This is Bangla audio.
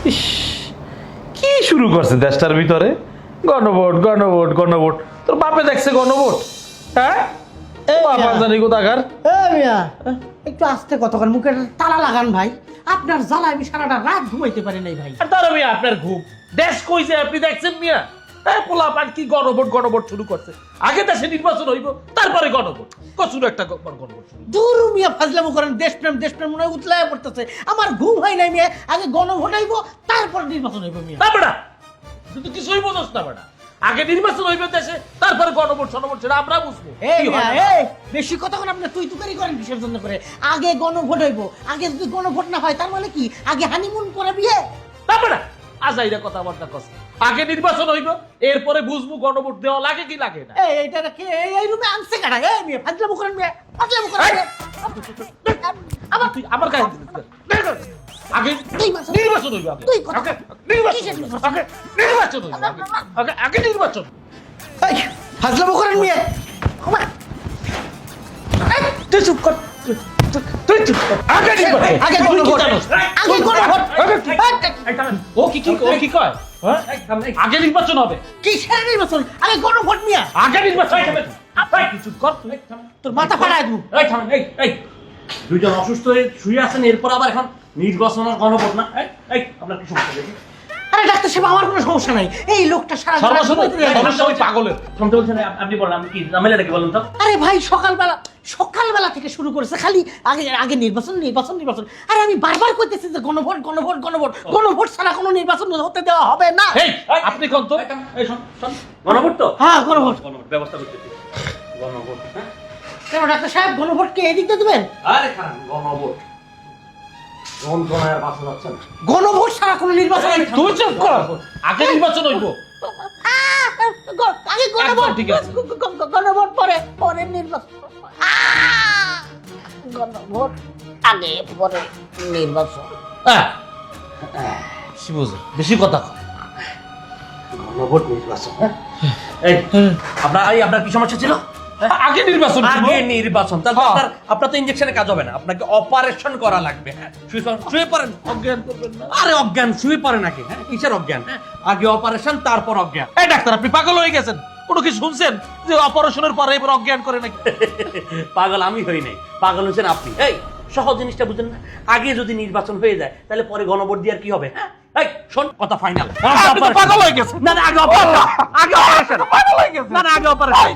ইস, কি শুরু করছে দেশটার ভিতরে? গণভোট গণভোট গণভোট, তোর বাপে দেখছে গণভোট? হ্যাঁ, বাবা জানি কোথাকার। মিয়া একটু আস্তে কতক্ষণ মুখের তালা লাগান ভাই, আপনার জ্বালা আমি সারাটা রাত ঘুমাইতে পারি নাই ভাই। আর তার মিয়া আপনার ঘুম দেশ কইছে আপনি দেখছেন মিয়া? হ্যাঁ, পোলা পান কি গণভোট গণভোট শুরু করছে। আগে দেশে নির্বাচন হইব, তারপরে গণভোট। কচুর একটা গণভোট শুরু। দূর মিয়া ফাজলামো করেন, দেশপ্রেম মনে হয় উতলায় পড়তেছে। আমার ঘুম হয় নাই মিয়া, আগে গণভোট হইব তারপর নির্বাচন হইব মিয়া। না বেটা, তুই তো কিছুই বোঝস না বেটা। আগে নির্বাচন হইবে দেশে, তারপরে গণভোট সনভোট, সেটা আমরা বুঝবো। এই কি হয় মিয়া, না। এই বেশি কতক্ষণ আপনি তুই তুকারি করেন কিসের জন্য করে? আগে গণভোট হইব, আগে যদি গণভোট না হয় তার মানে কি আগে হানিমুন করে বিয়ে? না বেটা, আজাইরা কথাবার্তা কস। আগে নির্বাচন হইব, এরপরে বুঝবো গণভোট দেওয়া লাগে কি লাগে না। এইটা কে এই রুমে আনছে কাটা? এই মিয়া ফাজলামো করেন মিয়া, ফাজলামো করেন মিয়া। আবার তুই আমার কাছে দিলি কেন? আগে তুই মাসুদ, নির্বাচন হইব, আগে তুই কথা- আগে নির্বাচন কিসের হইব, নির্বাচন? আগে নির্বাচন হইব, আগে আগে নির্বাচন। এই ফাজলামো করেন মিয়া। ওমা, এই, তুই চুপ কর, তুই চুপ কর। আগে নির্বাচন, আগে তুই কি গণভোট, জানোস? আগে গণভোট। ও কি কয়? হ্যাঁ? আগে নির্বাচন হবে, কিসের নির্বাচন? আগে গণভোট মিয়া। আগে নির্বাচন হবে। তুই চুপ কর, তুই তোর মাথা ফাটায় দেবো। এই থামেন, এই দুইজন অসুস্থ হয়ে শুয়ে আছেন, এরপর আবার এখন নির্বাচন আর গণভোট না? এই আপনার কি সমস্যা দেখি? আরে ডাক্তার সাহেব, আমার কোনো সমস্যা নাই। এই লোকটা সারা সমস্যা ওই পাগলের। শুনতে বলছেন, আপনি বলেন, আপনি কি ঝামেলাটা কি বলেন তো? আরে ভাই, সকালবেলা থেকে শুরু করেছে খালি আগে আগে নির্বাচন। আরে আমি বারবার কইতেছি যে গণভোট ছাড়া কোনো নির্বাচন হতে দেওয়া হবে না। এই, আপনি কোন তো? এই শোন, গণভোট তো? হ্যাঁ, গণভোট। গণভোট ব্যবস্থা করতেছি। গণভোট, হ্যাঁ? কেন ডাক্তার সাহেব, গণভোটকে এদিক দিয়ে দেবেন? আরে খারাপ, গণভোট যন্ত্রণায় বাঁচা যাচ্ছে না। গণভোট ছাড়া কোনো নির্বাচন হবে না। তুই চুপ কর। আগে নির্বাচন হইব। আগে গণভোট, একদম ঠিক আছে। গণভোট পরে নির্বাচন। গণভোট আগে পরে নির্বাচন। কি বুঝে বেশি কথা কয়। গণভোট নির্বাচন, হ্যাঁ? এই আপনার কি সমস্যা ছিল? আগে নির্বাচন ছিল। আগে নির্বাচন, তাহলে হ্যাঁ। আপনার তো ইনজেকশনে কাজ হবে না, আপনাকে অপারেশন করা লাগবে। হ্যাঁ, শুয়ে পড়েন। অজ্ঞান করবেন না। আরে অজ্ঞান শুয়ে পড়ে নাকি? হ্যাঁ, কিসের অজ্ঞান? হ্যাঁ, আগে অপারেশন তারপর অজ্ঞান। এই ডাক্তার, আপনি পাগল হয়ে গেছেন? কোনো কি শুনছেন যে অপারেশনের পরে এবার অজ্ঞান করে নাকি? পাগল আমি হই নাই, পাগল হচ্ছেন আপনি। এই সহজ জিনিসটা বুঝেন না? আগে যদি নির্বাচন হয়ে যায় তাহলে পরে গণভোট দিয়ে আর কি হবে? হ্যাঁ, এই শোন, কথা ফাইনাল। আপনি তো পাগল হয়ে গেছেন। না, আগে অপারেশন, আগে অপারেশন, পাগল হয়ে গেছেন। আগে অপারেশন।